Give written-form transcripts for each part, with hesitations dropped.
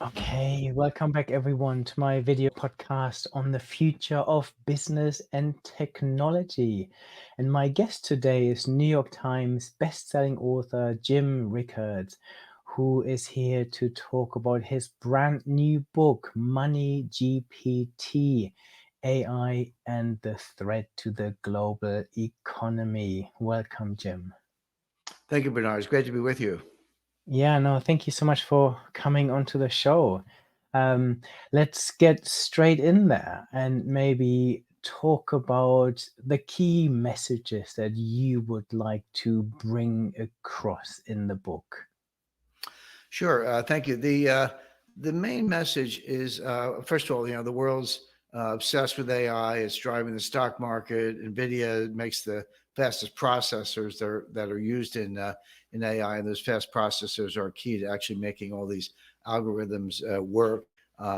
Okay, welcome back everyone to my video podcast on the future of business and technology. And my guest today is New York Times bestselling author Jim Rickards, who is here to talk about his brand new book, Money GPT: AI and the Threat to the Global Economy. Welcome, Jim. Thank you, Bernard. It's great to be with you. Yeah, no, thank you so much for coming onto the show. Um, let's get straight in there and maybe talk about the key messages that you would like to bring across in the book. Sure. Thank you. The main message is first of all, the world's obsessed with AI. It's driving the stock market. NVIDIA makes the fastest processors that are used in AI, and those fast processors are key to actually making all these algorithms work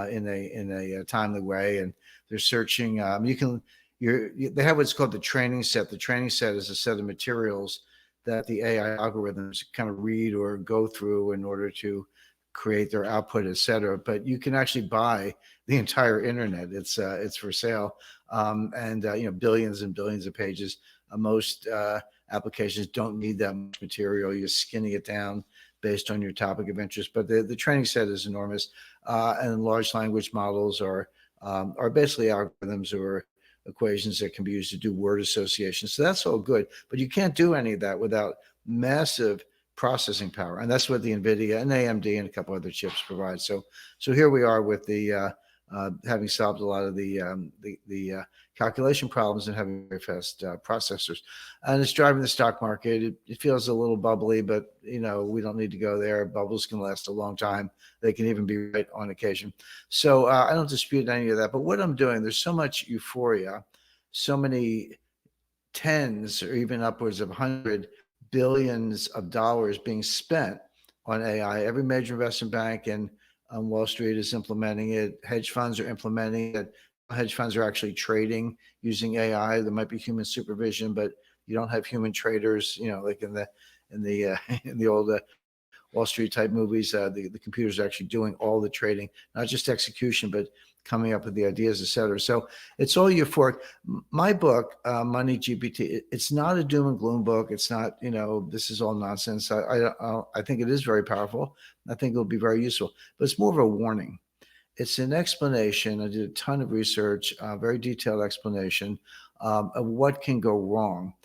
in a timely way. And they're searching. They have what's called the training set. The training set is a set of materials that the AI algorithms kind of read or go through in order to create their output, et cetera. But you can actually buy the entire internet. It's for sale, and billions and billions of pages. Most applications don't need that much material. You're skinning it down based on your topic of interest. But the training set is enormous, and large language models are basically algorithms or equations that can be used to do word association. So that's all good, but you can't do any of that without massive processing power, and that's what the NVIDIA and AMD and a couple other chips provide. So here we are with the having solved a lot of the calculation problems and having very fast processors, and it's driving the stock market. It feels a little bubbly, but we don't need to go there. Bubbles can last a long time. They can even be right on occasion. So I don't dispute any of that. But what I'm doing, there's so much euphoria, so many tens or even upwards of $100 billions of dollars being spent on AI. Every major investment bank and on Wall Street is implementing it. Hedge funds are implementing it. Hedge funds are actually trading using AI. There might be human supervision, but you don't have human traders. Like in the in the old Wall Street type movies, the computers are actually doing all the trading, not just execution, but coming up with the ideas, et cetera. So it's all euphoric. My book, Money GPT, it's not a doom and gloom book. It's not, this is all nonsense. I think it is very powerful. I think it'll be very useful, but it's more of a warning. It's an explanation. I did a ton of research, very detailed explanation of what can go wrong.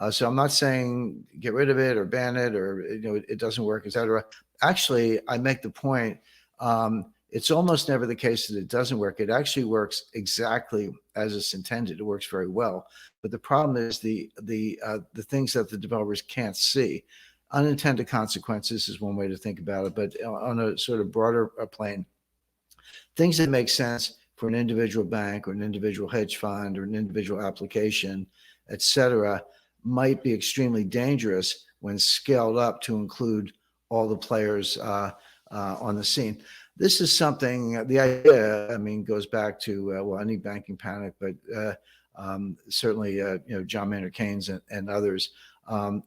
So I'm not saying get rid of it or ban it or it doesn't work, et cetera. Actually, I make the point. It's almost never the case that it doesn't work. It actually works exactly as it's intended. It works very well. But the problem is the things that the developers can't see. Unintended consequences is one way to think about it. But on a sort of broader plane, things that make sense for an individual bank or an individual hedge fund or an individual application, et cetera, might be extremely dangerous when scaled up to include all the players on the scene. This is something, the idea, I mean, goes back to, any banking panic, but certainly, John Maynard Keynes and others.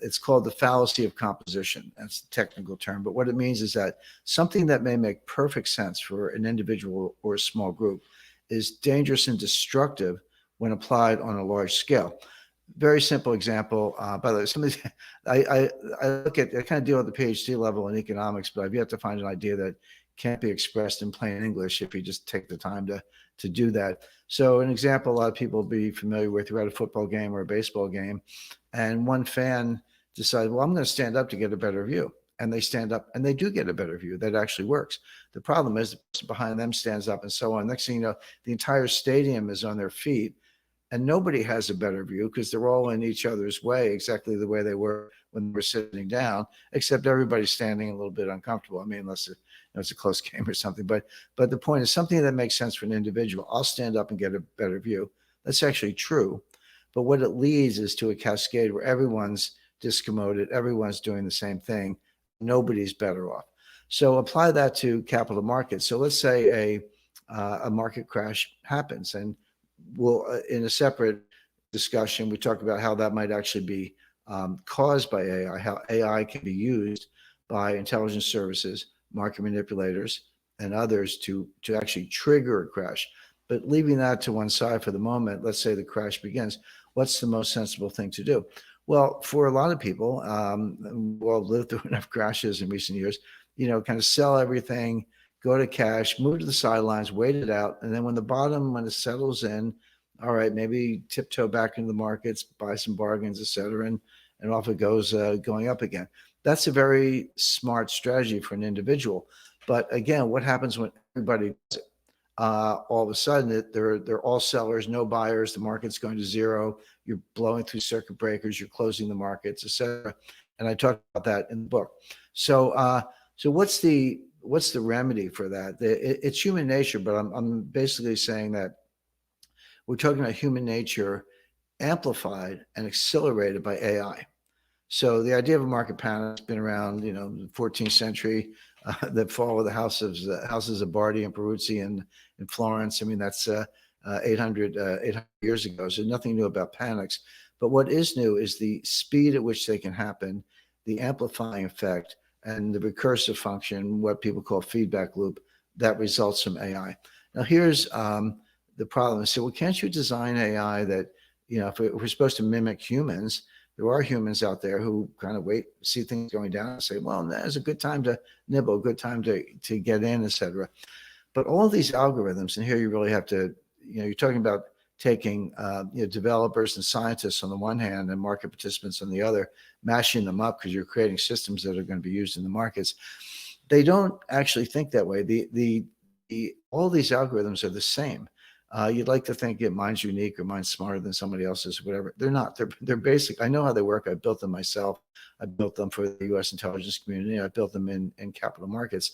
It's called the fallacy of composition. That's the technical term. But what it means is that something that may make perfect sense for an individual or a small group is dangerous and destructive when applied on a large scale. Very simple example. By the way, I kind of deal at the PhD level in economics, but I've yet to find an idea that can't be expressed in plain English if you just take the time to do that. So an example a lot of people will be familiar with, you're at a football game or a baseball game, and one fan decides, well, I'm going to stand up to get a better view. And they stand up and they do get a better view. That actually works. The problem is the person behind them stands up and so on. Next thing you know, the entire stadium is on their feet and nobody has a better view because they're all in each other's way, exactly the way they were when they were sitting down, except everybody's standing a little bit uncomfortable. I mean, unless it's a close game or something. But the point is something that makes sense for an individual. I'll stand up and get a better view. That's actually true. But what it leads is to a cascade where everyone's discommoded, everyone's doing the same thing. Nobody's better off. So apply that to capital markets. So let's say a market crash happens, and we'll in a separate discussion we talk about how that might actually be caused by AI, how AI can be used by intelligence services, market manipulators, and others to actually trigger a crash. But leaving that to one side for the moment, let's say the crash begins. What's the most sensible thing to do? Well, for a lot of people, we'll lived through enough crashes in recent years, kind of sell everything, go to cash, move to the sidelines, wait it out. And then when it settles in, all right, maybe tiptoe back into the markets, buy some bargains, et cetera, and off it goes, going up again. That's a very smart strategy for an individual. But again, what happens when everybody does it? All of a sudden they're all sellers, no buyers. The market's going to zero. You're blowing through circuit breakers. You're closing the markets, etc. And I talk about that in the book. So what's the remedy for that? It's human nature, but I'm basically saying that we're talking about human nature amplified and accelerated by AI. So the idea of a market panic has been around, the 14th century, the fall of the houses of Bardi and Peruzzi in Florence. I mean, that's 800 years ago. So nothing new about panics. But what is new is the speed at which they can happen, the amplifying effect, and the recursive function, what people call feedback loop, that results from AI. Now, here's the problem. So, well, can't you design AI that, if we're supposed to mimic humans, there are humans out there who kind of wait, see things going down and say, well, that's a good time to nibble, a good time to get in, et cetera. But all these algorithms, and here you really have to, you're talking about taking developers and scientists on the one hand and market participants on the other, mashing them up because you're creating systems that are going to be used in the markets. They don't actually think that way. All these algorithms are the same. You'd like to think mine's unique or mine's smarter than somebody else's, or whatever. They're not. They're basic. I know how they work. I built them myself. I built them for the U.S. intelligence community. I built them in capital markets.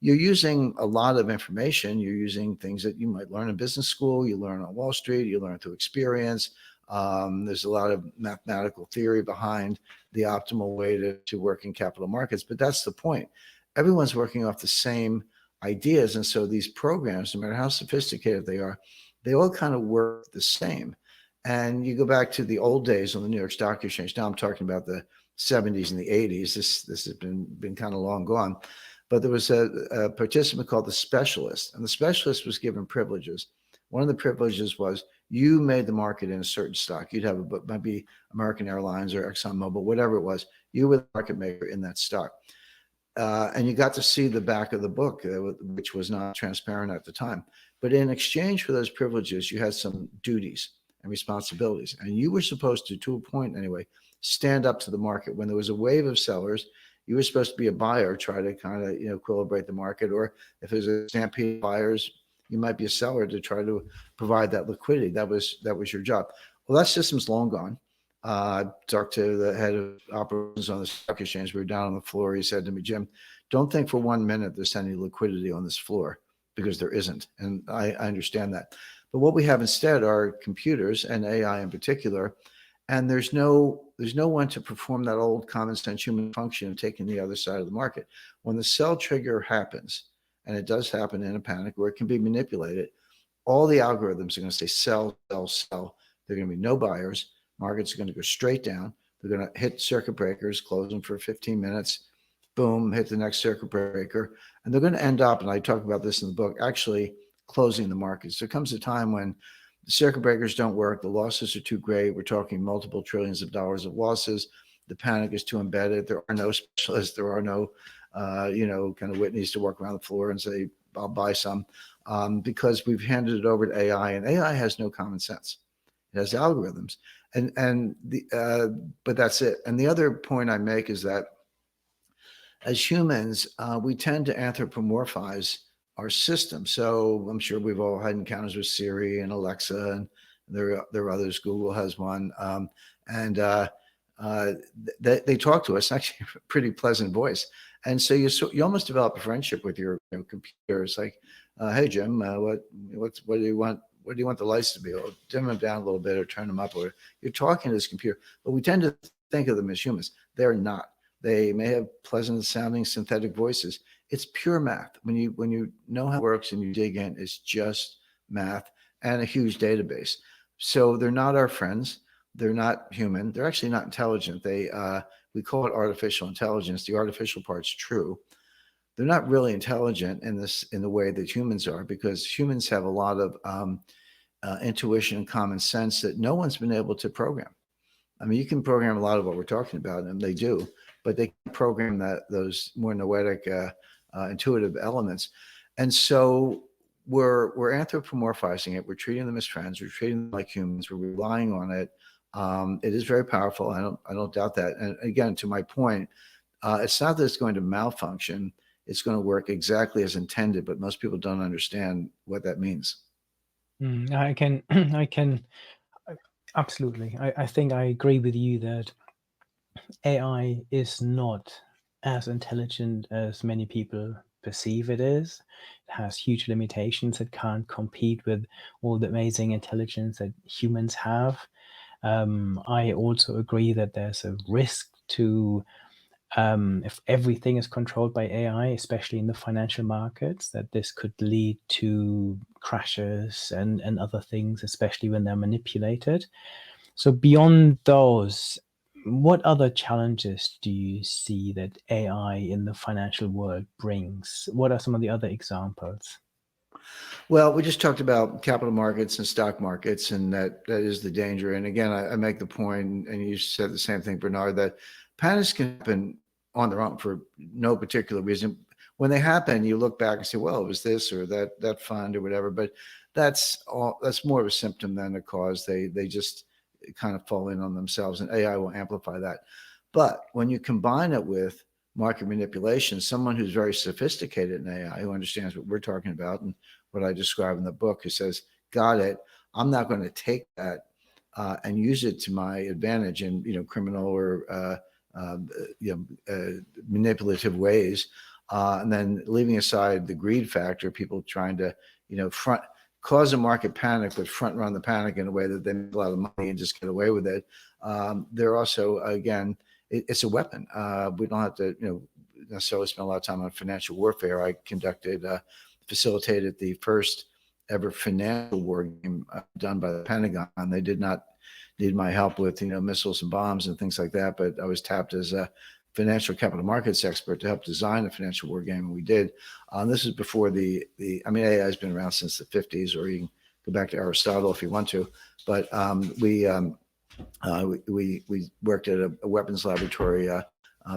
You're using a lot of information. You're using things that you might learn in business school. You learn on Wall Street. You learn through experience. There's a lot of mathematical theory behind the optimal way to work in capital markets. But that's the point. Everyone's working off the same ideas. And so these programs, no matter how sophisticated they are, they all kind of work the same. And you go back to the old days on the New York Stock Exchange. Now I'm talking about the 70s and the 80s. This has been kind of long gone. But there was a participant called the specialist, and the specialist was given privileges. One of the privileges was you made the market in a certain stock. You'd have might be American Airlines or ExxonMobil, whatever it was. You were the market maker in that stock. And you got to see the back of the book, which was not transparent at the time. But in exchange for those privileges, you had some duties and responsibilities. And you were supposed to a point anyway, stand up to the market. When there was a wave of sellers, you were supposed to be a buyer, try to kind of, equilibrate the market. Or if there's a stampede of buyers, you might be a seller to try to provide that liquidity. That was your job. Well, that system's long gone. I talked to the head of operations on the stock exchange. We were down on the floor. He said to me, Jim, don't think for 1 minute there's any liquidity on this floor, because there isn't. And I understand that. But what we have instead are computers, and AI in particular. And there's no one to perform that old common sense human function of taking the other side of the market. When the sell trigger happens, and it does happen in a panic where it can be manipulated, all the algorithms are going to say sell, sell, sell. There are going to be no buyers. Markets are going to go straight down. They're going to hit circuit breakers, close them for 15 minutes, boom, hit the next circuit breaker. And they're going to end up, and I talk about this in the book, actually closing the markets. There comes a time when the circuit breakers don't work. The losses are too great. We're talking multiple trillions of dollars of losses. The panic is too embedded. There are no specialists. There are no, kind of Whitneys to walk around the floor and say, I'll buy some, because we've handed it over to AI, and AI has no common sense. It has algorithms, but that's it. And the other point I make is that as humans, we tend to anthropomorphize our system. So I'm sure we've all had encounters with Siri and Alexa, and there are others. Google has one, and they talk to us. Actually, a pretty pleasant voice. And so you almost develop a friendship with your computer. It's like, hey Jim, what do you want? What do you want the lights to be? Or dim them down a little bit, or turn them up. Or you're talking to this computer, but we tend to think of them as humans. They're not. They may have pleasant sounding synthetic voices. It's pure math. When you know how it works and you dig in, it's just math and a huge database. So they're not our friends. They're not human. They're actually not intelligent. We call it artificial intelligence. The artificial part's true. they're not really intelligent in the way that humans are, because humans have a lot of intuition and common sense that no one's been able to program. I mean, you can program a lot of what we're talking about, and they do, but they can program those more noetic, intuitive elements. And so we're anthropomorphizing it. We're treating them as friends. We're treating them like humans. We're relying on it. It is very powerful. I don't doubt that. And again, to my point, it's not that it's going to malfunction. It's going to work exactly as intended, but most people don't understand what that means. I can, I can, absolutely. I think I agree with you that AI is not as intelligent as many people perceive it is. It has huge limitations. It can't compete with all the amazing intelligence that humans have. I also agree that there's a risk to, if everything is controlled by AI, especially in the financial markets, that this could lead to crashes and other things, especially when they're manipulated. So beyond those, what other challenges do you see that AI in the financial world brings? What are some of the other examples? Well, we just talked about capital markets and stock markets, and that is the danger. And again, I make the point, and you said the same thing, Bernard, that panics can happen on their own for no particular reason. When they happen, you look back and say, "Well, it was this or that fund or whatever." But that's all. That's more of a symptom than a cause. They just kind of fall in on themselves, and AI will amplify that. But when you combine it with market manipulation, someone who's very sophisticated in AI, who understands what we're talking about and what I describe in the book, who says, got it, I'm not going to take that and use it to my advantage in, criminal or manipulative ways, and then leaving aside the greed factor, people trying to front cause a market panic but front run the panic in a way that they make a lot of money and just get away with it. They're also, again, it's a weapon. We don't have to necessarily spend a lot of time on financial warfare. I facilitated the first ever financial war game done by the Pentagon. They did not need my help with missiles and bombs and things like that, but I was tapped as a financial capital markets expert to help design a financial war game, and we did. This is before I mean, AI has been around since the 50s, or you can go back to Aristotle if you want to, but we worked at a weapons laboratory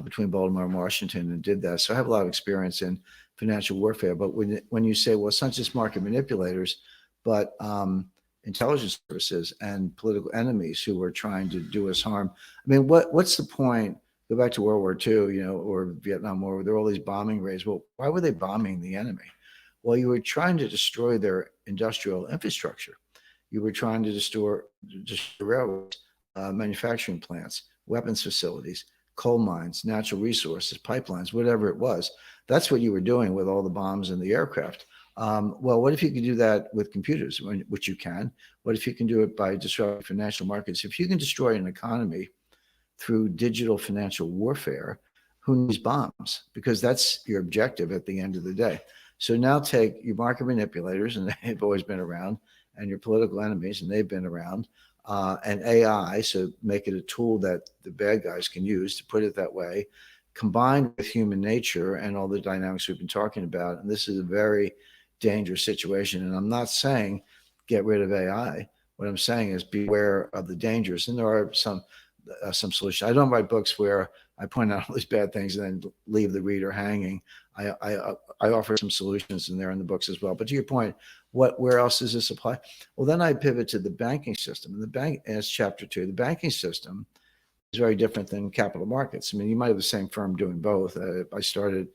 between Baltimore and Washington and did that. So I have a lot of experience in financial warfare. But when you say, well, it's not just market manipulators, but intelligence services and political enemies who are trying to do us harm. I mean, what's the point? Go back to World War II, or Vietnam War. There were all these bombing raids. Well, why were they bombing the enemy? Well, you were trying to destroy their industrial infrastructure. You were trying to destroy railroads, manufacturing plants, weapons facilities, coal mines, natural resources, pipelines, whatever it was. That's what you were doing with all the bombs and the aircraft. Well, what if you could do that with computers, which you can? What if you can do it by disrupting financial markets? If you can destroy an economy through digital financial warfare, who needs bombs? Because that's your objective at the end of the day. So now take your market manipulators, and they've always been around, and your political enemies, and they've been around, and AI, so make it a tool that the bad guys can use, to put it that way, combined with human nature and all the dynamics we've been talking about. And this is a very dangerous situation. And I'm not saying get rid of AI. What I'm saying is beware of the dangers. And there are some solutions. I don't write books where I point out all these bad things and then leave the reader hanging. I offer some solutions, and they're in the books as well. But to your point, where else does this apply? Well, then I pivot to the banking system. And as chapter 2, the banking system is very different than capital markets. I mean, you might have the same firm doing both. I started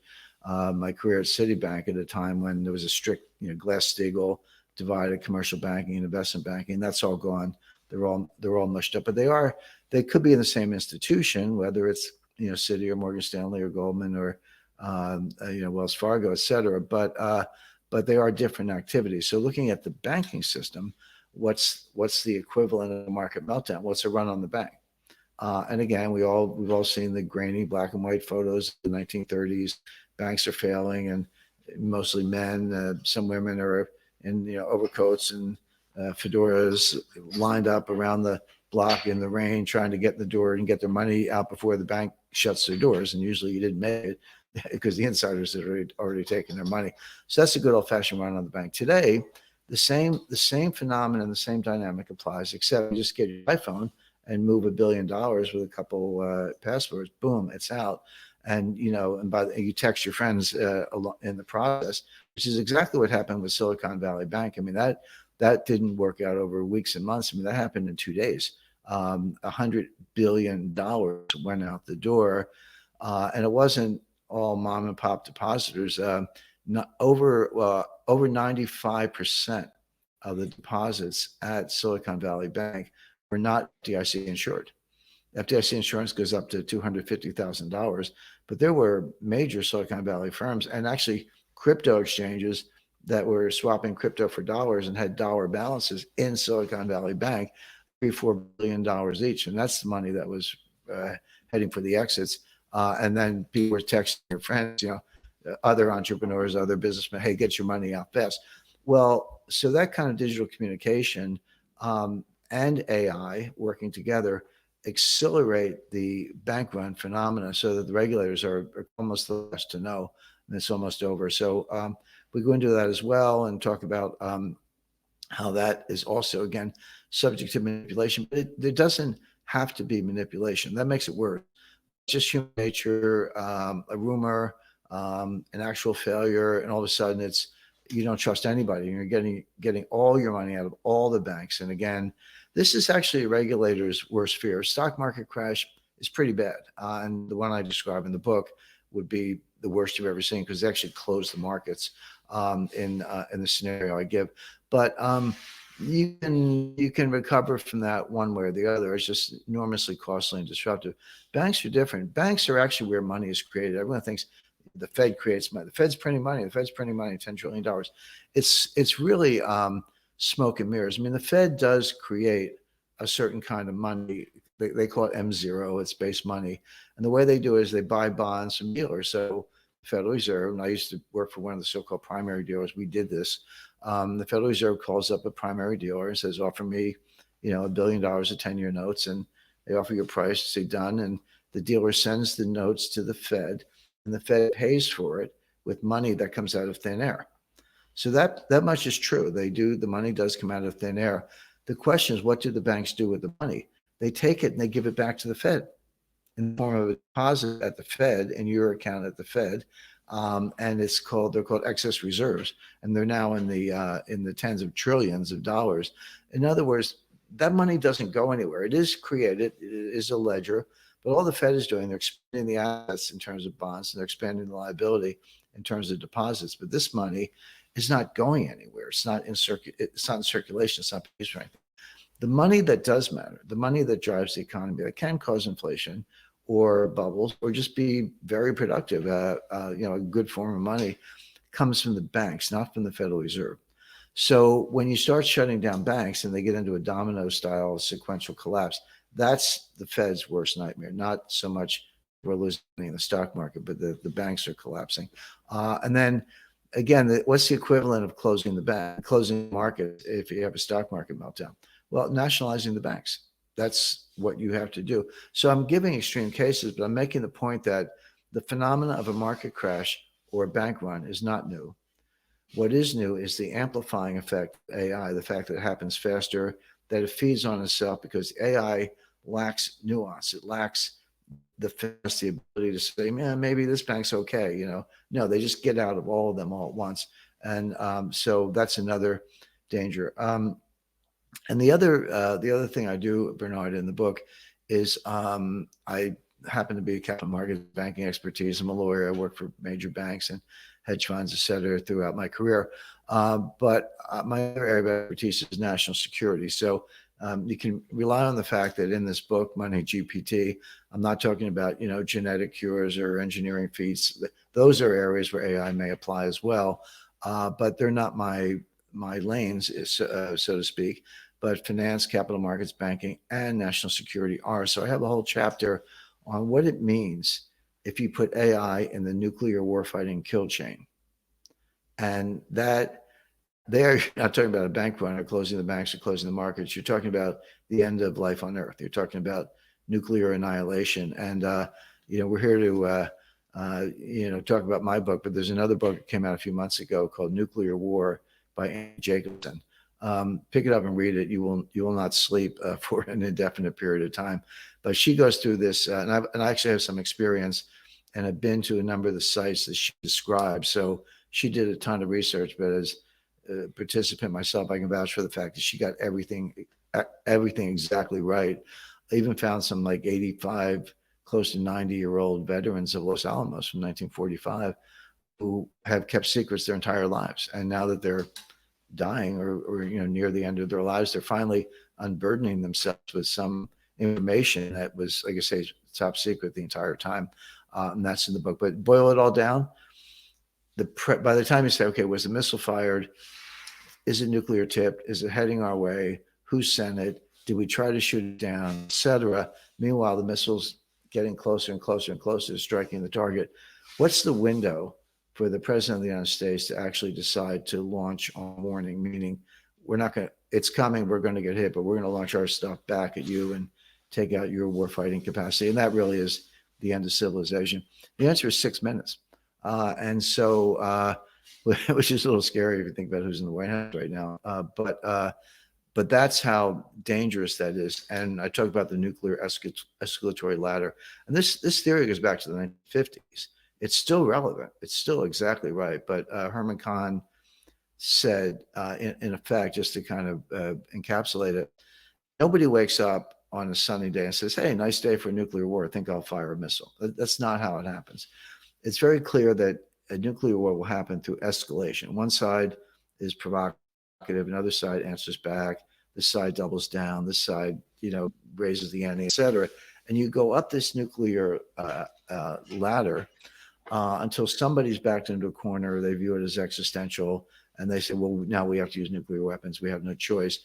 my career at Citibank at a time when there was a strict, Glass-Steagall divided commercial banking and investment banking. That's all gone. They're all mushed up, but they could be in the same institution, whether it's Citi or Morgan Stanley or Goldman or Wells Fargo, et cetera. But they are different activities. So looking at the banking system, what's the equivalent of a market meltdown? What's a run on the bank? And again, we've all seen the grainy black and white photos of the 1930s. Banks are failing, and mostly men. Some women are in overcoats and fedoras lined up around the block in the rain, trying to get in the door and get their money out before the bank shuts their doors. And usually you didn't make it. because the insiders had already taken their money. So that's a good old fashioned run on the bank. Today, the same phenomenon, the same dynamic applies, except you just get your iPhone and move $1 billion with a couple passwords. Boom, it's out. And you text your friends in the process, which is exactly what happened with Silicon Valley Bank. I mean, that didn't work out over weeks and months. I mean, that happened in 2 days. $100 billion went out the door, and it wasn't all mom and pop depositors. Over 95% of the deposits at Silicon Valley Bank were not FDIC insured. FDIC insurance goes up to $250,000, but there were major Silicon Valley firms and actually crypto exchanges that were swapping crypto for dollars and had dollar balances in Silicon Valley Bank, $3-4 billion each, and that's the money that was heading for the exits. And then people were texting their friends, other entrepreneurs, other businessmen, hey, get your money out fast. Well, so that kind of digital communication and AI working together accelerate the bank run phenomena so that the regulators are almost the last to know, and it's almost over. So we go into that as well and talk about how that is also, again, subject to manipulation. But there doesn't have to be manipulation. That makes it worse. It's just human nature, a rumor, an actual failure, and all of a sudden you don't trust anybody. You're getting all your money out of all the banks. And again, this is actually a regulator's worst fear. Stock market crash is pretty bad. And the one I describe in the book would be the worst you've ever seen because they actually closed the markets in the scenario I give. But you can recover from that one way or the other. It's just enormously costly and disruptive. Banks are different. Banks are actually where money is created. Everyone thinks the Fed creates money. The Fed's printing money. The Fed's printing money, $10 trillion. It's really smoke and mirrors. I mean, the Fed does create a certain kind of money. They call it M0. It's base money. And the way they do it is they buy bonds from dealers. So the Federal Reserve, and I used to work for one of the so-called primary dealers. We did this. The Federal Reserve calls up a primary dealer and says, offer me, $1 billion of 10-year notes. And they offer you a price, say done. And the dealer sends the notes to the Fed, and the Fed pays for it with money that comes out of thin air. So that much is true. The money does come out of thin air. The question is, what do the banks do with the money? They take it and they give it back to the Fed in the form of a deposit at the Fed in your account at the Fed. And they're called excess reserves. And they're now in the tens of trillions of dollars. In other words, that money doesn't go anywhere. It is created. It is a ledger. But all the Fed is doing, they're expanding the assets in terms of bonds, and they're expanding the liability in terms of deposits. But this money is not going anywhere. It's not in circulation. It's not used for anything. The money that does matter, the money that drives the economy, that can cause inflation or bubbles or just be very productive, a good form of money, comes from the banks, not from the Federal Reserve. So when you start shutting down banks and they get into a domino style sequential collapse, that's the Fed's worst nightmare. Not so much we're losing money in the stock market, but the banks are collapsing. And then again, what's the equivalent of closing the market if you have a stock market meltdown? Well, nationalizing the banks. That's what you have to do. So I'm giving extreme cases, but I'm making the point that the phenomena of a market crash or a bank run is not new. What is new is the amplifying effect of AI, the fact that it happens faster, that it feeds on itself because AI lacks nuance. It lacks the ability to say, man, maybe this bank's okay. No, they just get out of all of them all at once. And so that's another danger. And the other thing I do, Bernard, in the book is I happen to be a capital markets banking expertise. I'm a lawyer. I work for major banks and hedge funds, et cetera, throughout my career. But my other area of expertise is national security. So you can rely on the fact that in this book, MoneyGPT, I'm not talking about, genetic cures or engineering feats. Those are areas where AI may apply as well. But they're not my lanes, so to speak. But finance, capital markets, banking, and national security are. So I have a whole chapter on what it means if you put AI in the nuclear warfighting kill chain. And that they're not talking about a bank run or closing the banks or closing the markets. You're talking about the end of life on Earth. You're talking about nuclear annihilation. And, we're here to talk about my book, but there's another book that came out a few months ago called Nuclear War by Andy Jacobson. Pick it up and read it. You will not sleep for an indefinite period of time. But she goes through this, and I actually have some experience, and I've been to a number of the sites that she described. So she did a ton of research, but as a participant myself, I can vouch for the fact that she got everything exactly right. I even found some like 85, close to 90-year-old veterans of Los Alamos from 1945 who have kept secrets their entire lives, and now that they're dying or near the end of their lives, they're finally unburdening themselves with some information that was, like I say, top secret the entire time. And that's in the book. But boil it all down. By the time you say, okay, was the missile fired? Is it nuclear tipped? Is it heading our way? Who sent it? Did we try to shoot it down, etc.? Meanwhile, the missile's getting closer and closer and closer to striking the target. What's the window for the president of the United States to actually decide to launch on warning? Meaning, it's coming, we're going to get hit, but we're going to launch our stuff back at you and take out your warfighting capacity. And that really is the end of civilization. The answer is 6 minutes. And so, which is a little scary if you think about who's in the White House right now. But that's how dangerous that is. And I talk about the nuclear escalatory ladder. And this theory goes back to the 1950s. It's still relevant. It's still exactly right. But Herman Kahn said, in effect, just to kind of encapsulate it, nobody wakes up on a sunny day and says, hey, nice day for a nuclear war. I think I'll fire a missile. That's not how it happens. It's very clear that a nuclear war will happen through escalation. One side is provocative, another side answers back. This side doubles down. This side, raises the ante, et cetera. And you go up this nuclear ladder until somebody's backed into a corner. They view it as existential, and they say, well, now we have to use nuclear weapons. We have no choice.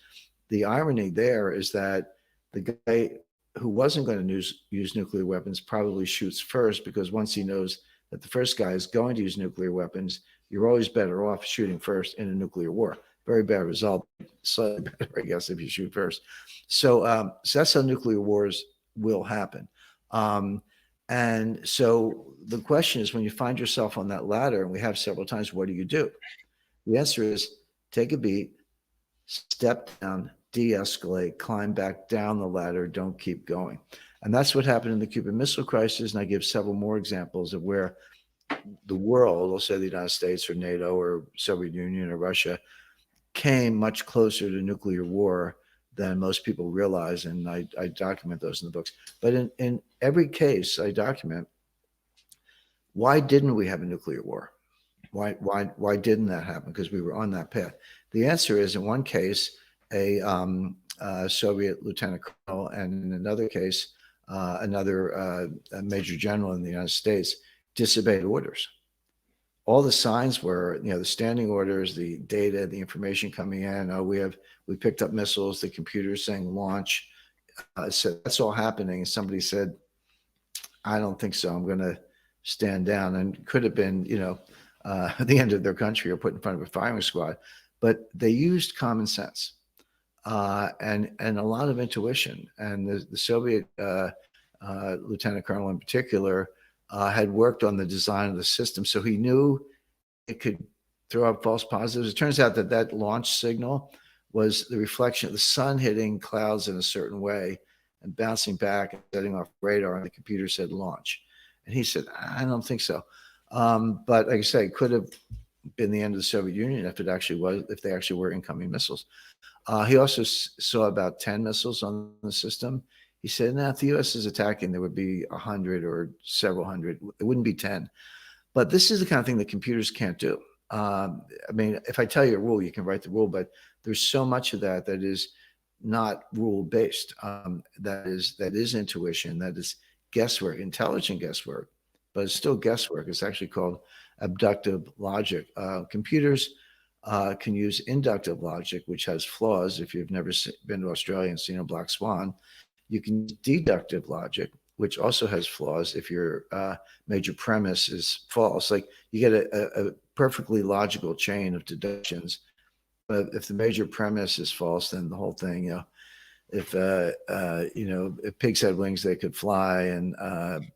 The irony there is that the guy who wasn't going to use nuclear weapons probably shoots first, because once he knows that the first guy is going to use nuclear weapons, you're always better off shooting first in a nuclear war. Very bad result, slightly better, I guess, if you shoot first. So that's how nuclear wars will happen. And so the question is, when you find yourself on that ladder, and we have several times, what do you do? The answer is take a beat, step down, de-escalate, climb back down the ladder, don't keep going. And that's what happened in the Cuban Missile Crisis. And I give several more examples of where the world, let's say the United States or NATO or Soviet Union or Russia, came much closer to nuclear war than most people realize. And I document those in the books. But in every case I document, why didn't we have a nuclear war? Why didn't that happen? Because we were on that path. The answer is, in one case, a Soviet lieutenant colonel, and in another case, another major general in the United States disobeyed orders. All the signs were, the standing orders, the data, the information coming in. Oh, we picked up missiles. The computer's saying launch. So that's all happening. And somebody said, I don't think so. I'm going to stand down. And could have been, the end of their country or put in front of a firing squad. But they used common sense and a lot of intuition. And the Soviet lieutenant colonel in particular had worked on the design of the system, so he knew it could throw up false positives. It turns out that launch signal was the reflection of the sun hitting clouds in a certain way and bouncing back and setting off radar, and the computer said launch. And he said, I don't think so. But like I say, it could have been the end of the Soviet Union if they actually were incoming missiles. He also saw about 10 missiles on the system. He said, now, if the U.S. is attacking, there would be 100 or several hundred. It wouldn't be 10. But this is the kind of thing that computers can't do. I mean, if I tell you a rule, you can write the rule, but there's so much of that is not rule-based. That is intuition. That is guesswork, intelligent guesswork, but it's still guesswork. It's actually called abductive logic. Computers can use inductive logic, which has flaws. If you've never been to Australia and seen a black swan, you can use deductive logic, which also has flaws if your major premise is false. Like you get a perfectly logical chain of deductions, but if the major premise is false, then the whole thing, if pigs had wings, they could fly, and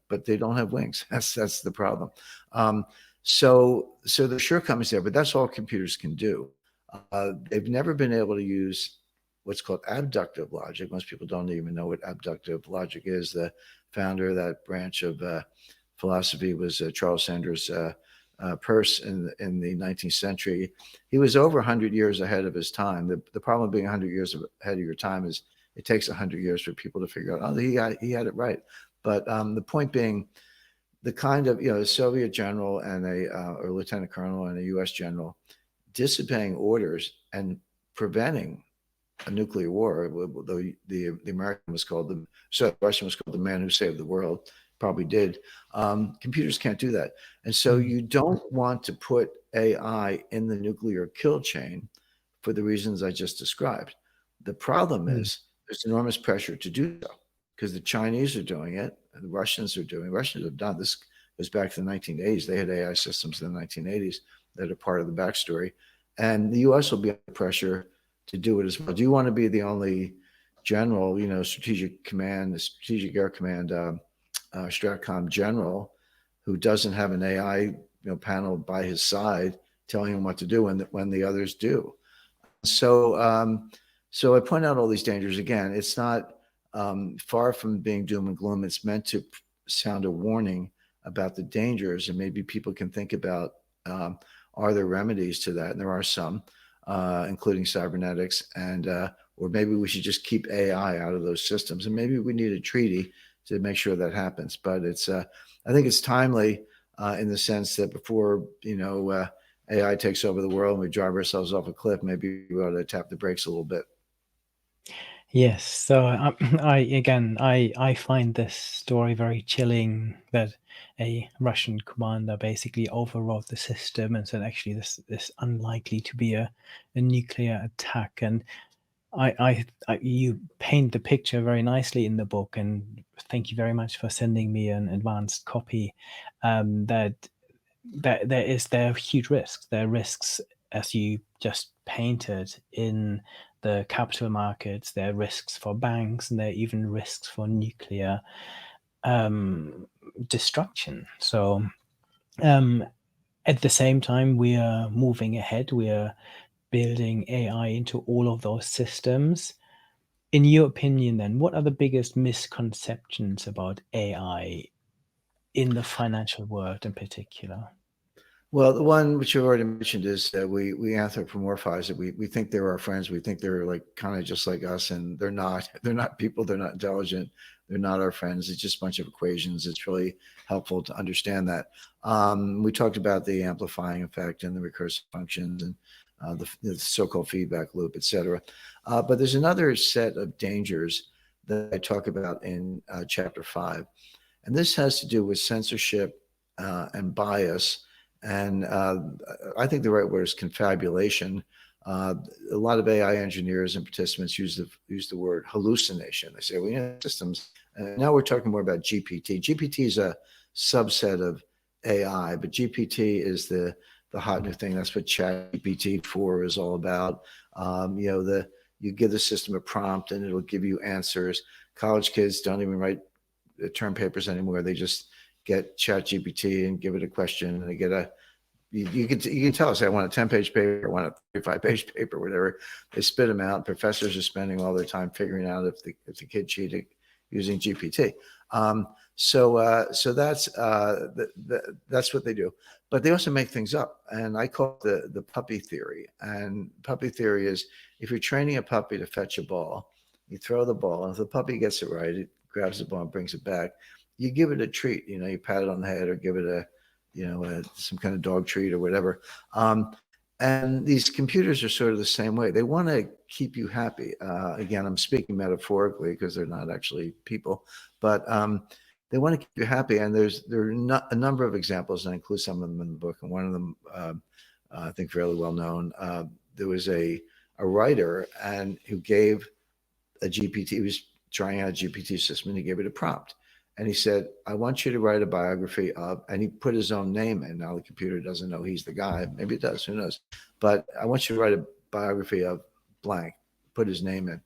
but they don't have wings. That's the problem. Um, so the shortcomings there, but that's all computers can do. They've never been able to use what's called abductive logic. Most people don't even know what abductive logic is. The founder of that branch of philosophy was Charles Sanders Peirce in the 19th century. He was over 100 years ahead of his time. The problem with being 100 years ahead of your time is it takes 100 years for people to figure out, oh, he had it right. But the point being, the kind of, a Soviet general and or lieutenant colonel and a U.S. general disobeying orders and preventing a nuclear war, though the American was called the Russian was called the man who saved the world, probably did. Computers can't do that. And so Mm, you don't want to put AI in the nuclear kill chain for the reasons I just described. The problem mm, is there's enormous pressure to do so because the Chinese are doing it, and the Russians are doing. Russians have done this. Goes back to the 1980s. They had AI systems in the 1980s that are part of the backstory, and the U.S. will be under pressure to do it as well. Do you want to be the only general, strategic air command, Stratcom general, who doesn't have an AI, panel by his side telling him what to do when the others do? So, so I point out all these dangers again. It's not far from being doom and gloom. It's meant to sound a warning about the dangers, and maybe people can think about are there remedies to that? And there are some, including cybernetics, and or maybe we should just keep AI out of those systems, and maybe we need a treaty to make sure that happens. But I think it's timely in the sense that before AI takes over the world and we drive ourselves off a cliff, maybe we ought to tap the brakes a little bit. yes. So I find this story very chilling that a Russian commander basically overrode the system and said, actually, this unlikely to be a nuclear attack. And you paint the picture very nicely in the book, and thank you very much for sending me an advanced copy. That there are huge risks. There are risks, as you just painted, in the capital markets. There are risks for banks, and there are even risks for nuclear destruction. So um, at the same time, we are moving ahead. We are building AI into all of those systems. In your opinion, then, what are the biggest misconceptions about AI in the financial world in particular? Well, the one which you already mentioned is that we anthropomorphize it. We think they're our friends. We think they're like kind of just like us, and they're not. They're not people. They're not intelligent. They're not our friends. It's just a bunch of equations. It's really helpful to understand that. We talked about the amplifying effect and the recursive functions and the so-called feedback loop, et cetera. But there's another set of dangers that I talk about in chapter 5, and this has to do with censorship and bias, and I think the right word is confabulation. A lot of AI engineers and participants use the word hallucination. They say, well, systems. And now we're talking more about GPT. GPT is a subset of AI, but GPT is the hot new thing. That's what ChatGPT 4 is all about. You give the system a prompt and it'll give you answers. College kids don't even write term papers anymore. They just get ChatGPT and give it a question, and they get you can tell us, I want a 10-page paper, I want a 35-page paper, whatever. They spit them out. Professors are spending all their time figuring out if the kid cheated using GPT. So that's what they do. But they also make things up, and I call it the puppy theory. And puppy theory is, if you're training a puppy to fetch a ball, you throw the ball, and if the puppy gets it right, it grabs the ball and brings it back. You give it a treat. You pat it on the head or give it some kind of dog treat or whatever. And these computers are sort of the same way. They want to keep you happy. Again, I'm speaking metaphorically because they're not actually people, but they want to keep you happy. And there are a number of examples, and I include some of them in the book. And one of them, I think, fairly well known. There was a writer and who gave a GPT. He was trying out a GPT system, and he gave it a prompt. And he said, I want you to write a biography of, and he put his own name in. Now the computer doesn't know he's the guy. Maybe it does, who knows? But I want you to write a biography of blank, put his name in.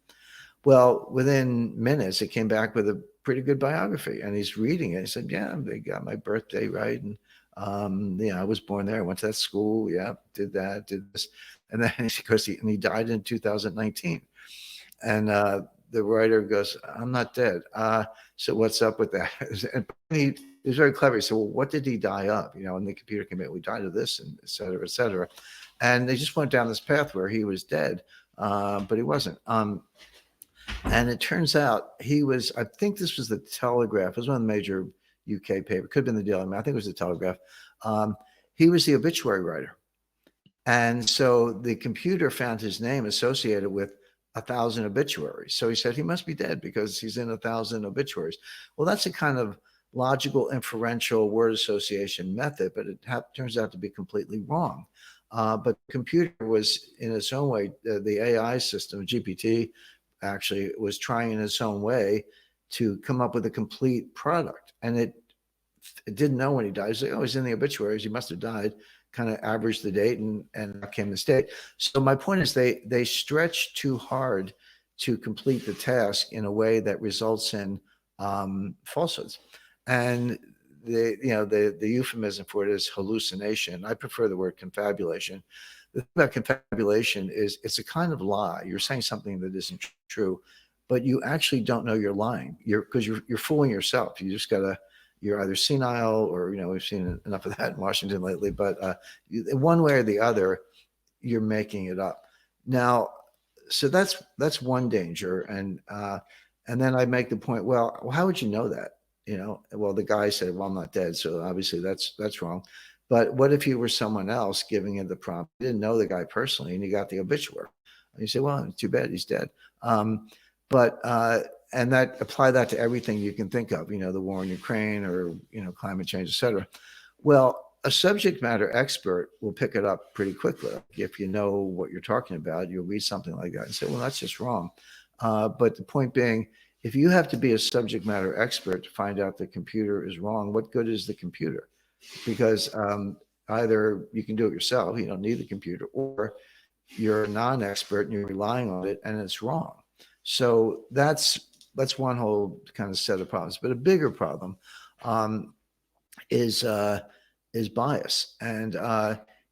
Well, within minutes, it came back with a pretty good biography, and he's reading it. He said, "Yeah, they got my birthday right, and I was born there. I went to that school. Yeah, did that, did this." And then he died in 2019. And the writer goes, "I'm not dead. So what's up with that?" And he was very clever. He said, "Well, what did he die of?" And the computer came in, "We died of this," and et cetera, et cetera. And they just went down this path where he was dead, but he wasn't. And it turns out he was, I think this was the Telegraph. It was one of the major UK papers. Could have been the Daily Mail. I think it was the Telegraph. Um, he was the obituary writer. And so the computer found his name associated with 1,000 obituaries. So he said he must be dead because he's in 1,000 obituaries. Well, that's a kind of logical inferential word association method, but it turns out to be completely wrong. But the computer was, in its own way, the AI system, GPT, actually was trying in its own way to come up with a complete product. And it didn't know when he died. It's like, oh, he's in the obituaries. He must have died. Kind of averaged the date and came the state. So my point is they stretch too hard to complete the task in a way that results in falsehoods. And the euphemism for it is hallucination. I prefer the word confabulation. The thing about confabulation is it's a kind of lie. You're saying something that isn't true, but you actually don't know you're lying. Because you're fooling yourself. You just gotta. You're either senile or, we've seen enough of that in Washington lately, but one way or the other, you're making it up. Now, so that's one danger. And then I make the point, well, how would you know that? Well, the guy said, well, I'm not dead. So obviously that's wrong. But what if you were someone else giving it the prompt? You didn't know the guy personally and you got the obituary. And you say, well, too bad he's dead. But and apply that to everything you can think of, the war in Ukraine or, climate change, et cetera. Well, a subject matter expert will pick it up pretty quickly. If you know what you're talking about, you'll read something like that and say, well, that's just wrong. But the point being, if you have to be a subject matter expert to find out the computer is wrong, what good is the computer? Because either you can do it yourself, you don't need the computer, or you're a non-expert and you're relying on it and it's wrong. So that's one whole kind of set of problems. But a bigger problem is bias. And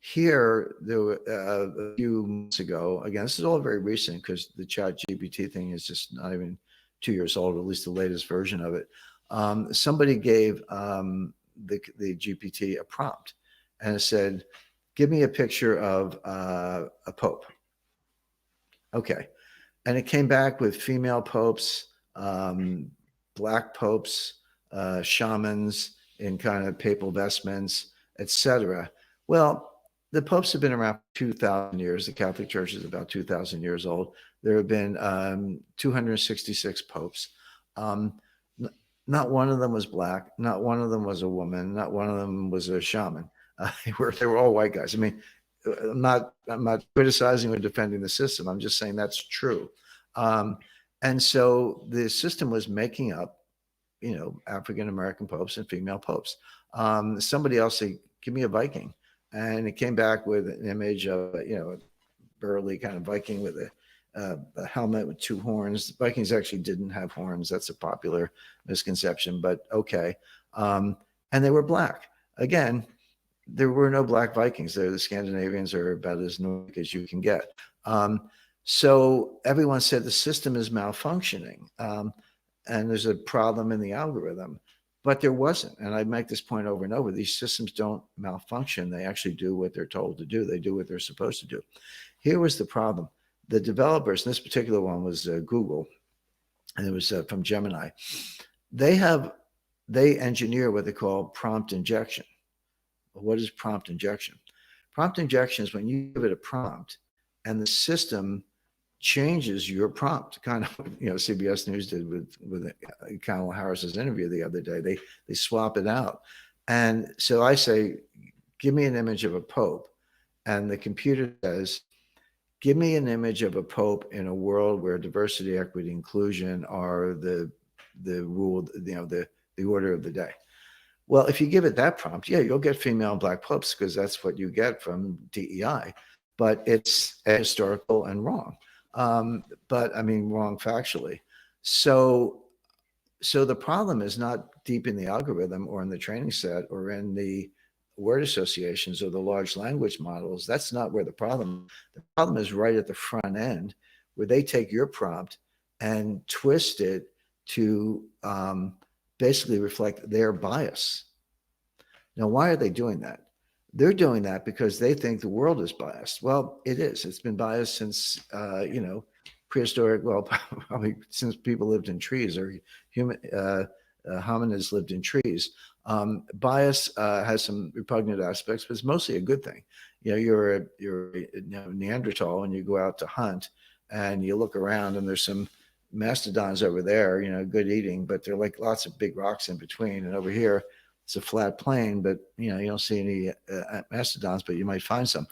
here, there were, a few months ago, again, this is all very recent because the Chat GPT thing is just not even 2 years old, at least the latest version of it. Somebody gave the GPT a prompt, and it said, "Give me a picture of a pope." Okay. And it came back with female popes, black popes, shamans in kind of papal vestments, etc. Well, the popes have been around for 2,000 years. The Catholic Church is about 2,000 years old. There have been 266 popes. Not one of them was black. Not one of them was a woman. Not one of them was a shaman. They were all white guys. I mean, I'm not criticizing or defending the system. I'm just saying that's true. And so the system was making up, African-American popes and female popes. Somebody else said, "Give me a Viking." And it came back with an image of, a burly kind of Viking with a helmet with two horns. Vikings actually didn't have horns. That's a popular misconception, but okay. And they were black. Again, there were no black Vikings. The Scandinavians are about as Nordic as you can get. So everyone said the system is malfunctioning and there's a problem in the algorithm, but there wasn't. And I make this point over and over. These systems don't malfunction. They actually do what they're told to do. They do what they're supposed to do. Here was the problem. The developers, and this particular one was Google, and it was from Gemini. They engineer what they call prompt injection. What is prompt injection? Prompt injection is when you give it a prompt and the system changes your prompt. Kind of, CBS News did with Kamala Harris's interview the other day. They swap it out. And so I say, give me an image of a pope. And the computer says, give me an image of a pope in a world where diversity, equity, inclusion are the rule, the order of the day. Well, if you give it that prompt, yeah, you'll get female and black popes because that's what you get from DEI, but it's ahistorical and wrong. But I mean, wrong factually. So, so the problem is not deep in the algorithm or in the training set or in the word associations or the large language models. That's not where the problem. The problem is right at the front end, where they take your prompt and twist it to basically reflect their bias. Now, why are they doing that? They're doing that because they think the world is biased. Well, it is. It's been biased since, prehistoric, well, probably since people lived in trees or human hominids lived in trees. Bias has some repugnant aspects, but it's mostly a good thing. You're Neanderthal and you go out to hunt and you look around and there's some mastodons over there, good eating, but there are like lots of big rocks in between. And over here, it's a flat plain, but you don't see any mastodons, but you might find some.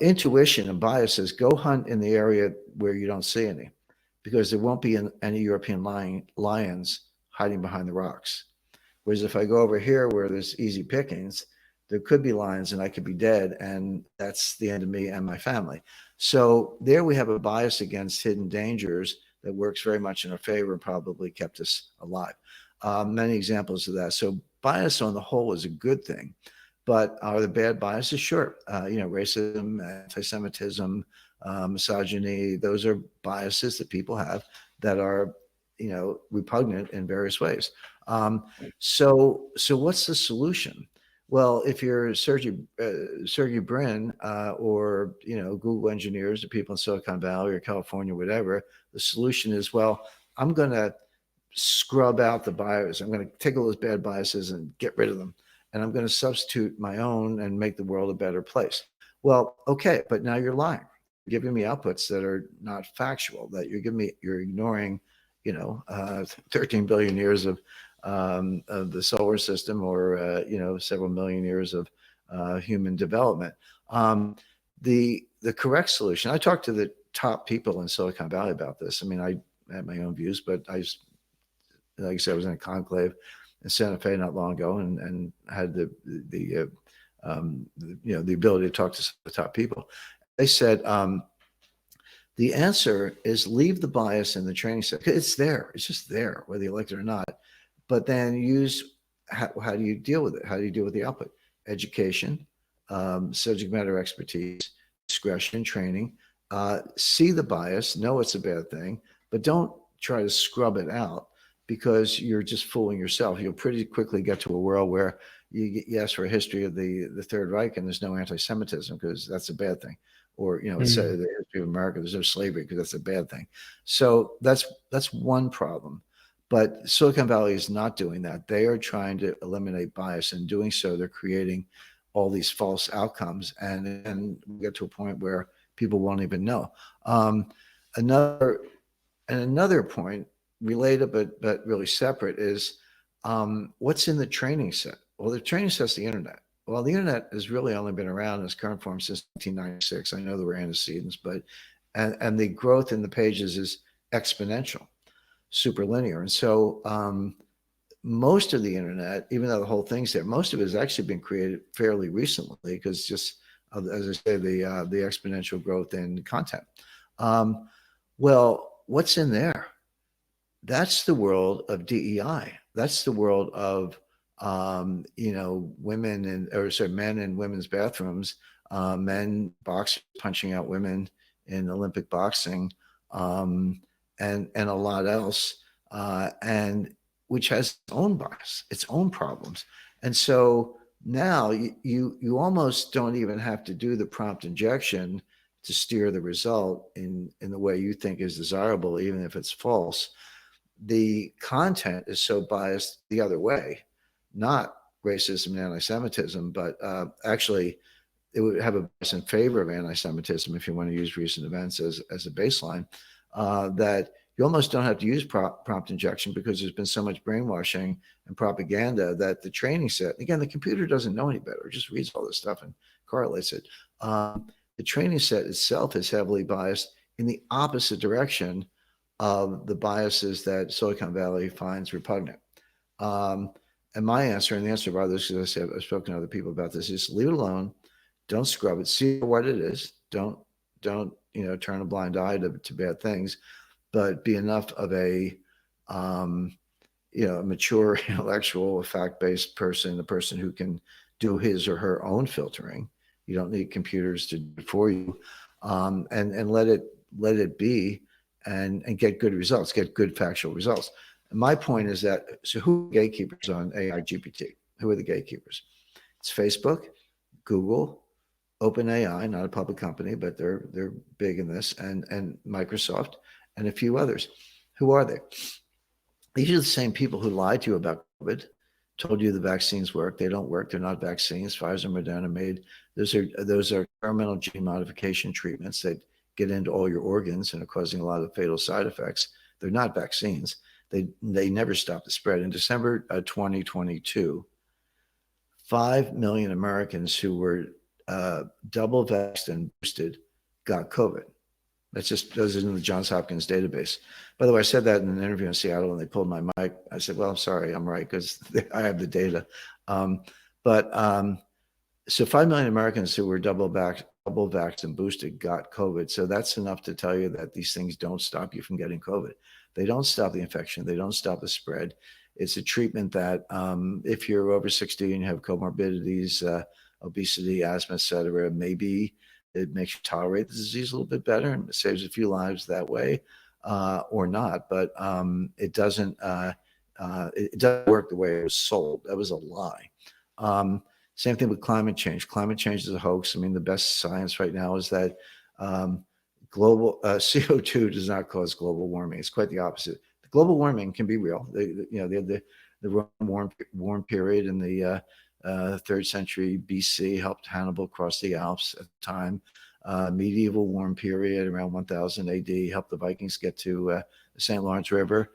Intuition and biases go hunt in the area where you don't see any, because there won't be any European lions hiding behind the rocks. Whereas if I go over here where there's easy pickings, there could be lions and I could be dead, and that's the end of me and my family. So there we have a bias against hidden dangers that works very much in our favor and probably kept us alive. Many examples of that. So bias on the whole is a good thing. But are there bad biases? Sure. Racism, anti-Semitism, misogyny, those are biases that people have that are, repugnant in various ways. So what's the solution? Well, if you're Sergey Brin or Google engineers or people in Silicon Valley or California, whatever, the solution is, well, I'm going to scrub out the bias. I'm going to take all those bad biases and get rid of them. And I'm going to substitute my own and make the world a better place. Well, okay, but now you're lying. You're giving me outputs that are not factual, that you're ignoring, 13 billion years of the solar system or, several million years of human development. The correct solution, I talked to the top people in Silicon Valley about this. I mean, I had my own views, but like I said, I was in a conclave in Santa Fe not long ago, and had the ability to talk to the top people. They said the answer is leave the bias in the training set. It's there. It's just there, whether you like it or not. But then use how do you deal with it? How do you deal with the output? Education, subject matter expertise, discretion, training. See the bias, know it's a bad thing, but don't try to scrub it out, because you're just fooling yourself. You'll pretty quickly get to a world where you ask for a history of the Third Reich and there's no anti-Semitism because that's a bad thing. Or, it's the history of America, there's no slavery because that's a bad thing. So that's one problem. But Silicon Valley is not doing that. They are trying to eliminate bias. In doing so, they're creating all these false outcomes. And we get to a point where people won't even know. Another point, related but really separate, is what's in the training set. Well, the training set's the internet. Well, the internet has really only been around in its current form since 1996. I know there were antecedents, but and the growth in the pages is exponential, super linear. And so most of the internet, even though the whole thing's there, most of it has actually been created fairly recently, because just as I say, the exponential growth in content. Well, what's in there? That's the world of DEI. That's the world of men in women's bathrooms, men boxers punching out women in Olympic boxing, and a lot else, and which has its own bias, its own problems. And so now you almost don't even have to do the prompt injection to steer the result in the way you think is desirable, even if it's false. The content is so biased the other way, not racism and anti-Semitism, but actually it would have a bias in favor of anti-Semitism, if you want to use recent events as a baseline, that you almost don't have to use prompt injection, because there's been so much brainwashing and propaganda that the training set, again, the computer doesn't know any better. It just reads all this stuff and correlates it. The training set itself is heavily biased in the opposite direction of the biases that Silicon Valley finds repugnant. And my answer, and the answer of others, because I've spoken to other people about this, is leave it alone. Don't scrub it. See what it is. Don't Don't, turn a blind eye to bad things, but be enough of um, a mature intellectual, fact-based person, a person who can do his or her own filtering. You don't need computers to do it for you, and let it be, and get good results, get good factual results. And my point is that, so who are the gatekeepers on AI GPT? Who are the gatekeepers? It's Facebook, Google, OpenAI, not a public company, but they're big in this, and Microsoft, and a few others. Who are they? These are the same people who lied to you about COVID, told you the vaccines work. They don't work. They're not vaccines. Pfizer and Moderna made those are experimental gene modification treatments that get into all your organs and are causing a lot of fatal side effects. They're not vaccines. They never stop the spread. In December 2022, 5 million Americans who were double vaxxed and boosted got COVID. That's just those in the Johns Hopkins database. By the way, I said that in an interview in Seattle, and they pulled my mic. I said, "Well, I'm sorry, I'm right because I have the data." Um, but so 5 million Americans who were double vaxxed and boosted got COVID. So that's enough to tell you that these things don't stop you from getting COVID. They don't stop the infection. They don't stop the spread. It's a treatment that, if you're over 60 and you have comorbidities, obesity, asthma, et cetera, maybe it makes you tolerate the disease a little bit better and it saves a few lives that way, or not. But it doesn't work the way it was sold. That was a lie. Same thing with climate change. Climate change is a hoax. I mean, the best science right now is that global CO2 does not cause global warming. It's quite the opposite. The global warming can be real. They had the warm period in the 3rd century BC helped Hannibal cross the Alps at the time. Medieval warm period around 1000 AD helped the Vikings get to the St. Lawrence River.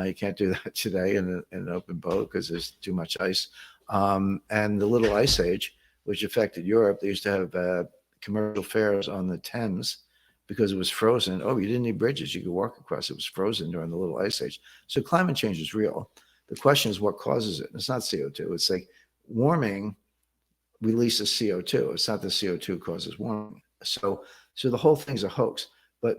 You can't do that today in an open boat because there's too much ice. And the Little Ice Age, which affected Europe, they used to have commercial fairs on the Thames because it was frozen. Oh, you didn't need bridges. You could walk across. It was frozen during the Little Ice Age. So climate change is real. The question is what causes it. It's not CO2. It's like warming releases CO2. It's not the CO2 causes warming. So the whole thing's a hoax. But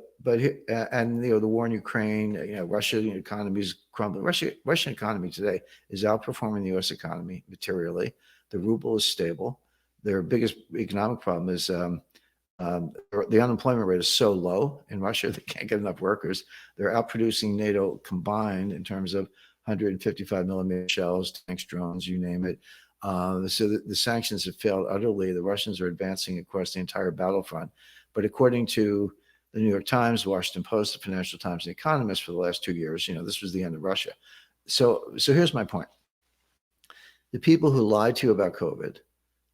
and the war in Ukraine, Russian economy is crumbling. Russian economy today is outperforming the U.S. economy materially. The ruble is stable. Their biggest economic problem is the unemployment rate is so low in Russia they can't get enough workers. They're outproducing NATO combined in terms of 155 millimeter shells, tanks, drones, you name it. So the sanctions have failed utterly. The Russians are advancing across the entire battlefront. But according to the New York Times, Washington Post, the Financial Times, and The Economist for the last 2 years, this was the end of Russia. So here's my point. The people who lied to you about COVID,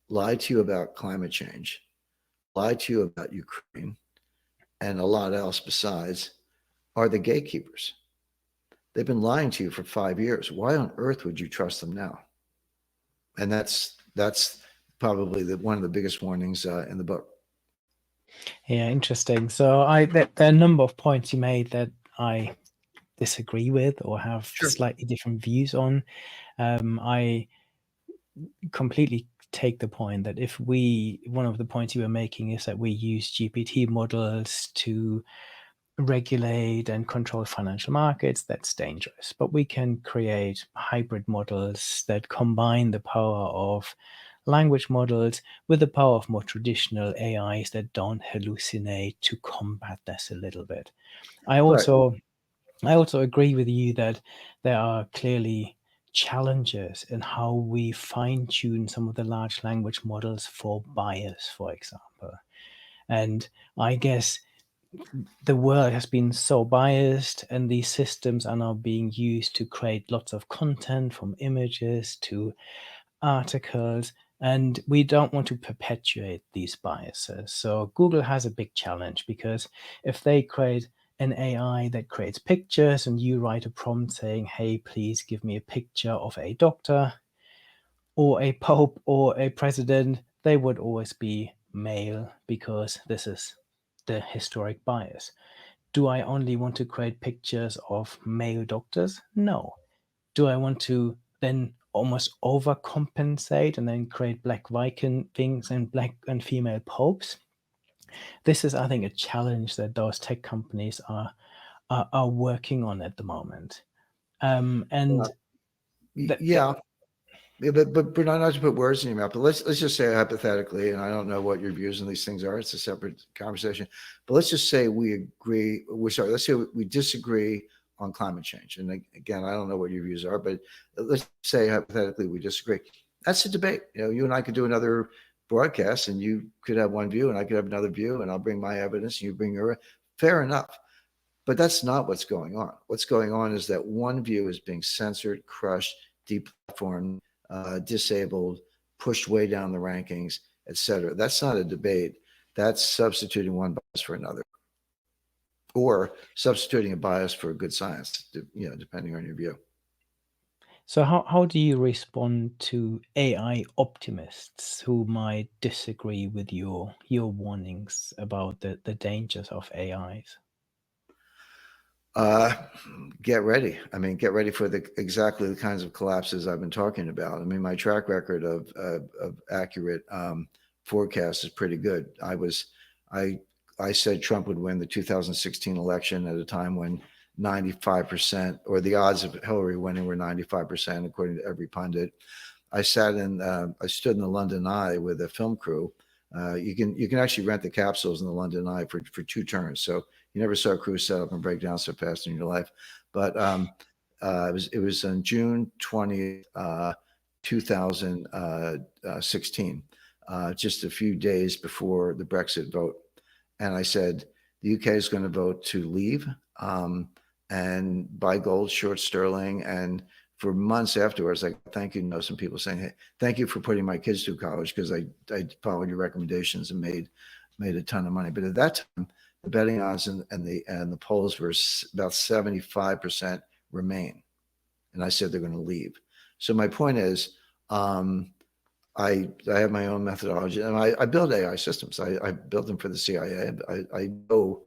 lied to you about climate change, lied to you about Ukraine, and a lot else besides, are the gatekeepers. They've been lying to you for 5 years. Why on earth would you trust them now? And that's probably one of the biggest warnings in the book. Yeah, interesting. So there are a number of points you made that I disagree with or have Sure. slightly different views on. I completely take the point that one of the points you were making is that we use GPT models to regulate and control financial markets. That's dangerous. But we can create hybrid models that combine the power of language models with the power of more traditional AIs that don't hallucinate to combat this a little bit. I also agree with you that there are clearly challenges in how we fine-tune some of the large language models for bias, for example. And I guess the world has been so biased, and these systems are now being used to create lots of content, from images to articles, and we don't want to perpetuate these biases. So Google has a big challenge, because if they create an AI that creates pictures and you write a prompt saying, hey, please give me a picture of a doctor or a pope or a president, they would always be male, because this is the historic bias. Do I only want to create pictures of male doctors? No. Do I want to then almost overcompensate and then create black Vikings and black and female popes? This is, I think, a challenge that those tech companies are working on at the moment. And Uh, that, yeah. Yeah, but not to put words in your mouth, but let's just say hypothetically, and I don't know what your views on these things are. It's a separate conversation. But let's just say we agree. We're sorry. Let's say we disagree on climate change. And again, I don't know what your views are, but let's say hypothetically we disagree. That's a debate. You and I could do another broadcast, and you could have one view, and I could have another view, and I'll bring my evidence, and you bring your. Fair enough. But that's not what's going on. What's going on is that one view is being censored, crushed, deplatformed, disabled, pushed way down the rankings, et cetera. That's not a debate. That's substituting one bias for another, or substituting a bias for good science, depending on your view. So how do you respond to AI optimists who might disagree with your warnings about the dangers of AIs? Uh, get ready. I mean, get ready for exactly the kinds of collapses I've been talking about. I mean, my track record of accurate forecasts is pretty good. I I said Trump would win the 2016 election at a time when 95%, or the odds of Hillary winning were 95%, according to every pundit. I stood in the London Eye with a film crew. You can actually rent the capsules in the London Eye for two turns. So you never saw a crew set up and break down so fast in your life. But it was on June 20th, 2016, just a few days before the Brexit vote. And I said the UK is going to vote to leave, and buy gold, short sterling, and for months afterwards, like, thank you. Some people saying, "Hey, thank you for putting my kids through college because I followed your recommendations and made a ton of money." But at that time, the betting odds and the polls were about 75% Remain, and I said they're going to leave. So my point is, I have my own methodology, and I build AI systems. I built them for the CIA. I know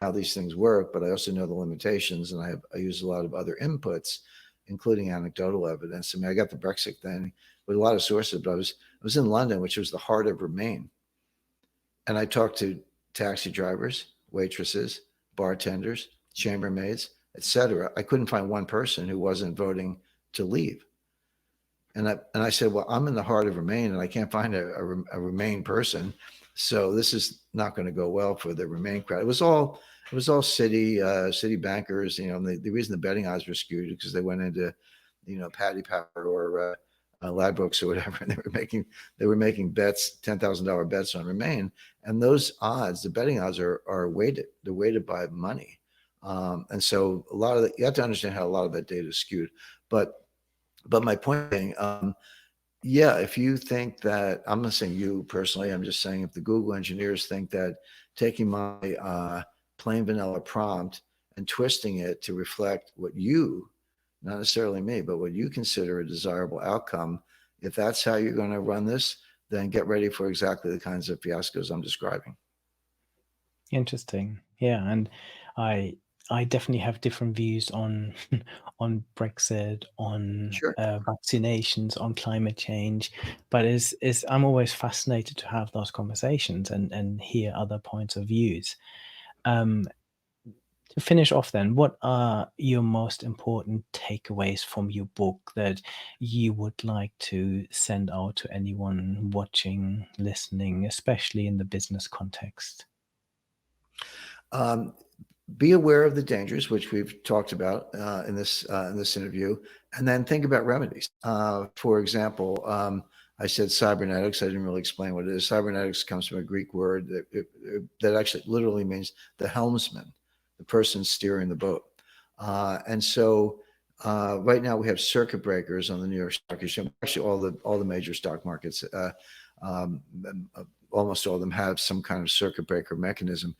how these things work, but I also know the limitations, and I use a lot of other inputs, including anecdotal evidence. I mean, I got the Brexit thing with a lot of sources, but I was in London, which was the heart of Remain, and I talked to taxi drivers, waitresses, bartenders, chambermaids, etc. I couldn't find one person who wasn't voting to leave. And I said, well, I'm in the heart of Remain, and I can't find a Remain person, so this is not going to go well for the Remain crowd. It was all city bankers. The reason the betting odds were skewed because they went into, Paddy Power or Ladbrokes or whatever, and they were making bets, $10,000 bets on Remain, and those odds, the betting odds are weighted. They're weighted by money, and so a lot of you have to understand how a lot of that data is skewed, but. But my point being, yeah, if you think that, I'm not saying you personally, I'm just saying if the Google engineers think that taking my plain vanilla prompt and twisting it to reflect what you, not necessarily me, but what you consider a desirable outcome, if that's how you're going to run this, then get ready for exactly the kinds of fiascos I'm describing. Interesting. Yeah, and I I definitely have different views on on Brexit, on Sure. vaccinations, on climate change, but is I'm always fascinated to have those conversations and hear other points of views. Um, to finish off, then, what are your most important takeaways from your book that you would like to send out to anyone watching, listening, especially in the business context? Um, be aware of the dangers, which we've talked about in this interview, and then think about remedies. For example, I said cybernetics. I didn't really explain what it is. Cybernetics comes from a Greek word that actually literally means the helmsman, the person steering the boat. And so right now we have circuit breakers on the New York Stock Exchange. Actually, all the major stock markets, um, almost all of them have some kind of circuit breaker mechanism.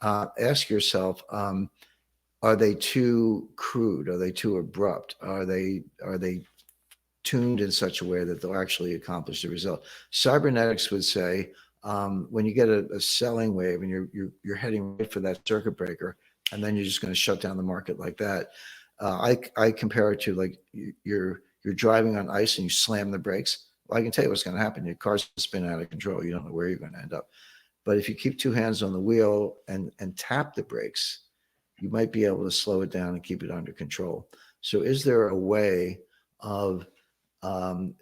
Ask yourself, are they too crude? Are they too abrupt? Are they tuned in such a way that they'll actually accomplish the result? Cybernetics would say, when you get a selling wave and you're heading right for that circuit breaker, and then you're just going to shut down the market like that. I compare it to, like, you're driving on ice and you slam the brakes. Well, I can tell you what's going to happen. Your car's going to spin out of control. You don't know where you're going to end up. But if you keep two hands on the wheel and tap the brakes, you might be able to slow it down and keep it under control. So is there a way of um,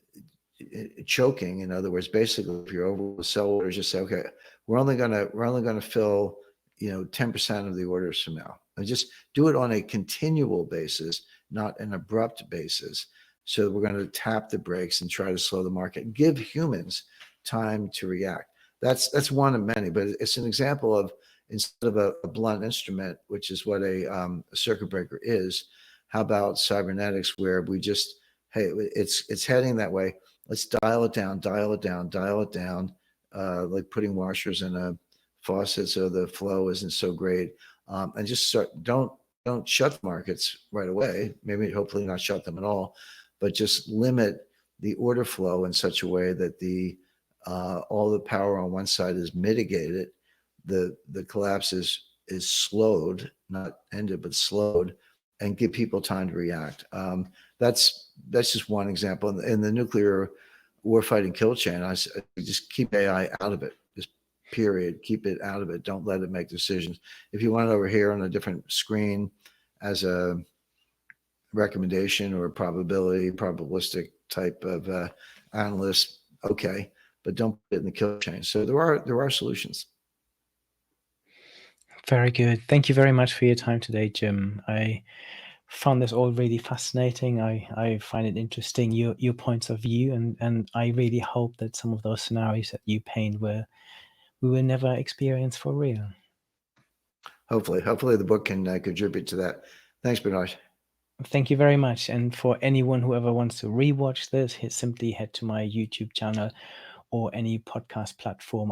choking? In other words, basically, if you're over the sell orders, just say, okay, we're only gonna fill 10% of the orders from now, and just do it on a continual basis, not an abrupt basis. So we're going to tap the brakes and try to slow the market and give humans time to react. That's one of many, but it's an example of, instead of a blunt instrument, which is what a circuit breaker is, how about cybernetics, where we just, hey, it's heading that way. Let's dial it down, dial it down, dial it down, like putting washers in a faucet so the flow isn't so great, and just start. Don't shut the markets right away. Maybe hopefully not shut them at all, but just limit the order flow in such a way that the all the power on one side is mitigated, the collapse is slowed, not ended, but slowed, and give people time to react. That's just one example. In the nuclear warfighting kill chain, I just keep AI out of it. Just period. Keep it out of it. Don't let it make decisions. If you want it over here on a different screen as a recommendation or a probabilistic type of analyst, okay, but don't put it in the kill chain. So there are solutions. Very good. Thank you very much for your time today, Jim. I found this all really fascinating. I find it interesting, your points of view, and I really hope that some of those scenarios that you paint we will never experience for real. Hopefully the book can contribute to that. Thanks, Bernard. Thank you very much. And for anyone who ever wants to rewatch this, simply head to my YouTube channel or any podcast platform